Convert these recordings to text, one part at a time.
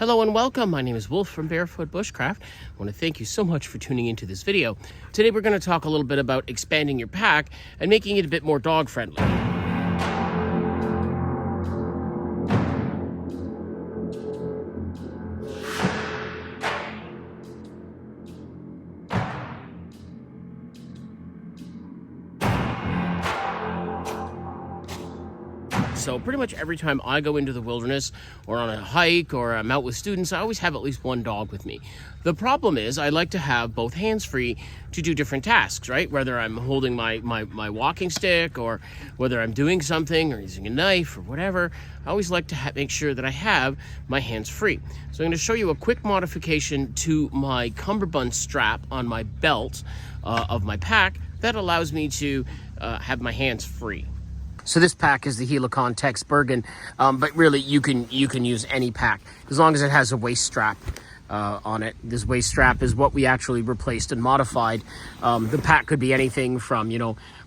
Hello and welcome. My name is Wolf from Barefoot Bushcraft. I want to thank you so much for tuning into this video. Today we're going to talk a little bit about expanding your pack and making it a bit more dog friendly. So pretty much every time I go into the wilderness or on a hike or I'm out with students, I always have at least one dog with me. The problem is I like to have both hands free to do different tasks, right? Whether I'm holding my walking stick or whether I'm doing something or using a knife or whatever, I always like to make sure that I have my hands free. So I'm going to show you a quick modification to my cummerbund strap on my belt of my pack that allows me to have my hands free. So this pack is the Helicon Tex Bergen, but really you can use any pack as long as it has a waist strap on it. This waist strap is what we actually replaced and modified. The pack could be anything from,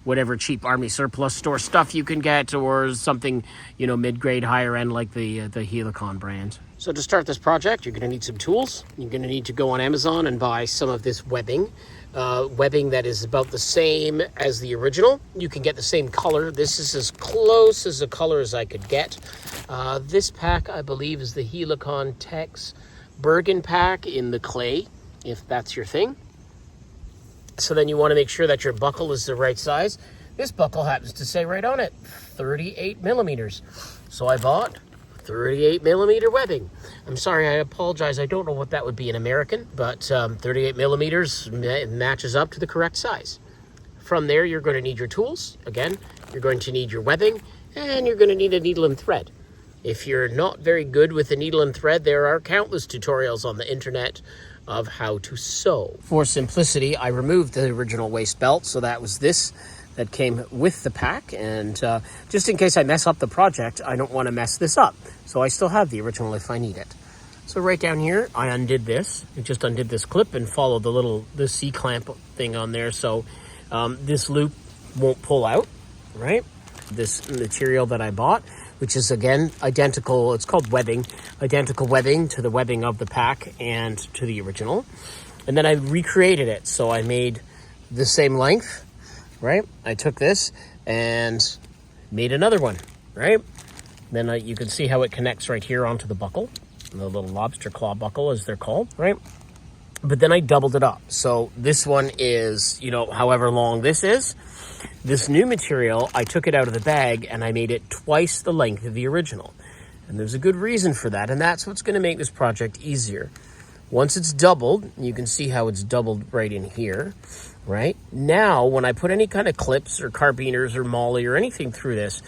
whatever cheap army surplus store stuff you can get, or something, mid-grade, higher end like the Helicon brand. So to start this project, you're going to need some tools. You're going to need to go on Amazon and buy some of this webbing. Webbing that is about the same as the original. You can get the same color. This is as close as a color as I could get. This pack, I believe, is the Helicon Tex Bergen pack in the clay, if that's your thing. So then you want to make sure that your buckle is the right size. This buckle happens to say right on it, 38 millimeters. So I bought 38 millimeter webbing. I'm sorry, I apologize. I don't know what that would be in American, but 38 millimeters matches up to the correct size. From there, you're going to need your tools. Again, you're going to need your webbing, and you're going to need a needle and thread. If you're not very good with the needle and thread, there are countless tutorials on the internet of how to sew. For simplicity, I removed the original waist belt, so that was this that came with the pack, and just in case I mess up the project, I don't want to mess this up. So I still have the original if I need it. So right down here, I undid this. I just undid this clip and followed the C-clamp thing on there, so this loop won't pull out, right? This material that I bought, which is again identical, it's called webbing, identical webbing to the webbing of the pack and to the original. And then I recreated it, so I made the same length, right? I took this and made another one, right? Then you can see how it connects right here onto the buckle, the little lobster claw buckle as they're called, right? But then I doubled it up. So this one is, however long this is. This new material, I took it out of the bag and I made it twice the length of the original. And there's a good reason for that, and that's what's going to make this project easier. Once it's doubled, you can see how it's doubled right in here, right? Now, when I put any kind of clips or carabiners or molly or anything through this,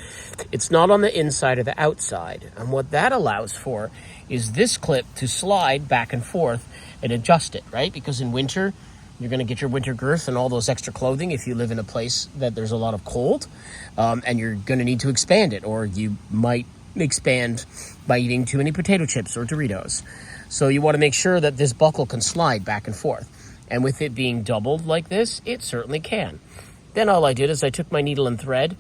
it's not on the inside or the outside. And what that allows for is this clip to slide back and forth and adjust it, right? Because in winter, you're going to get your winter girth and all those extra clothing if you live in a place that there's a lot of cold, and you're going to need to expand it, or you might expand by eating too many potato chips or Doritos. So you want to make sure that this buckle can slide back and forth. And with it being doubled like this, it certainly can. Then all I did is I took my needle and thread.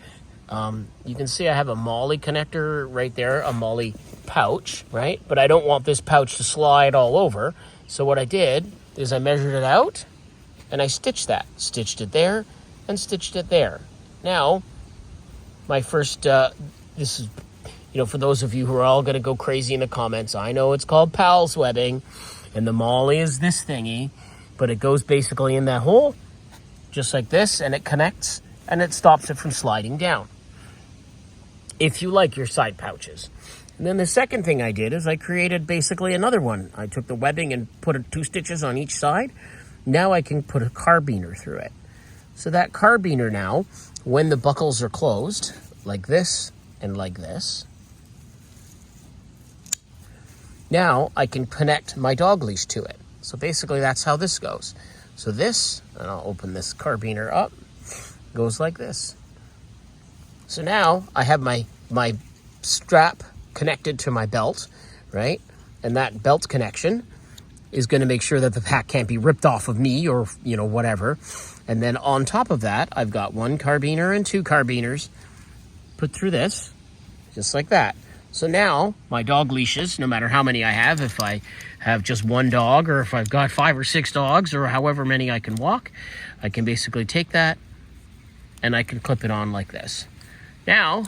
You can see I have a molly connector right there, a molly pouch, right? But I don't want this pouch to slide all over. So what I did is I measured it out and I stitched that. Stitched it there and stitched it there. Now, my first, this is, for those of you who are all going to go crazy in the comments, I know it's called Pal's webbing, and the molly is this thingy, but it goes basically in that hole, just like this, and it connects, and it stops it from sliding down, if you like your side pouches. And then the second thing I did is I created basically another one. I took the webbing and put 2 stitches on each side. Now I can put a carbiner through it. So that carbiner now, when the buckles are closed, like this and like this, now I can connect my dog leash to it. So basically that's how this goes. So this, and I'll open this carbiner up, goes like this. So now I have my strap connected to my belt, right? And that belt connection is going to make sure that the pack can't be ripped off of me or, whatever. And then on top of that, I've got 1 carbiner and 2 carbiners put through this, just like that. So now my dog leashes, no matter how many I have, if I have just one dog or if I've got 5 or 6 dogs or however many I can walk, I can basically take that and I can clip it on like this. Now,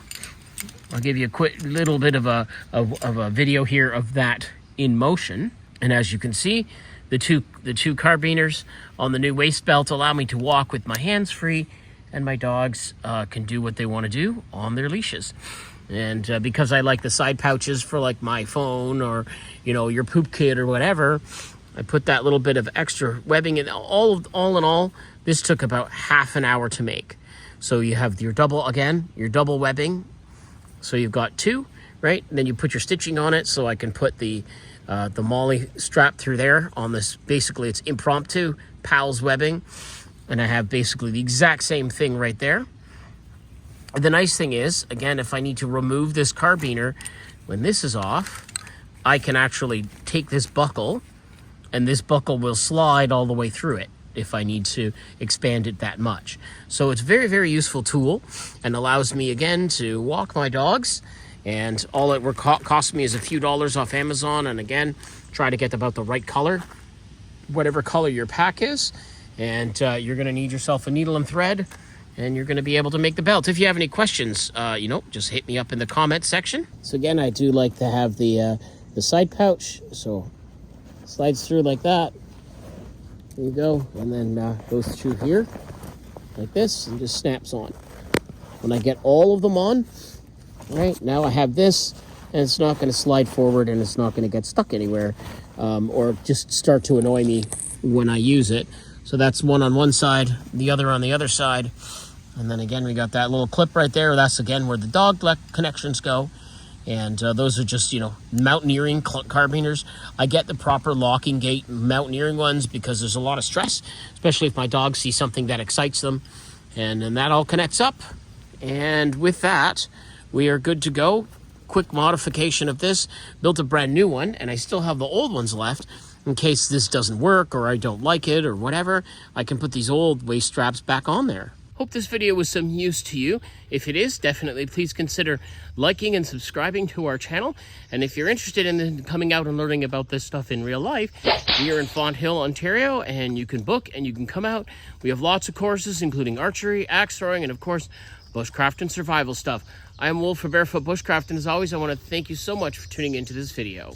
I'll give you a quick little bit of a video here of that in motion. And as you can see, the two carabiners on the new waist belt allow me to walk with my hands free, and my dogs can do what they want to do on their leashes. And because I like the side pouches for like my phone or, you know, your poop kit or whatever, I put that little bit of extra webbing in. All in all, this took about half an hour to make. So you have your double webbing. So you've got 2, right? And then you put your stitching on it. So I can put the molly strap through there on this. Basically, it's impromptu pals webbing. And I have basically the exact same thing right there. The nice thing is, again, if I need to remove this carabiner, when this is off, I can actually take this buckle, and this buckle will slide all the way through it if I need to expand it that much. So it's a very, very useful tool and allows me, again, to walk my dogs. And all it cost me is a few dollars off Amazon. And again, try to get about the right color, whatever color your pack is. And you're going to need yourself a needle and thread, and you're going to be able to make the belt. If you have any questions, just hit me up in the comment section. So again, I do like to have the side pouch. So slides through like that. There you go. And then goes through here like this and just snaps on. When I get all of them on, right, now I have this, and it's not going to slide forward, and it's not going to get stuck anywhere or just start to annoy me when I use it. So that's one on one side, the other on the other side. And then again, we got that little clip right there. That's again where the dog connections go. And those are just, mountaineering carabiners. I get the proper locking gate mountaineering ones because there's a lot of stress, especially if my dogs see something that excites them. And then that all connects up. And with that, we are good to go. Quick modification of this, built a brand new one, and I still have the old ones left. In case this doesn't work or I don't like it or whatever, I can put these old waist straps back on there. Hope this video was some use to you. If it is, definitely please consider liking and subscribing to our channel. And if you're interested in coming out and learning about this stuff in real life, we are in Fonthill, Ontario, and you can book and you can come out. We have lots of courses, including archery, axe throwing, and of course, bushcraft and survival stuff. I am Wolf for Barefoot Bushcraft, and as always, I want to thank you so much for tuning into this video.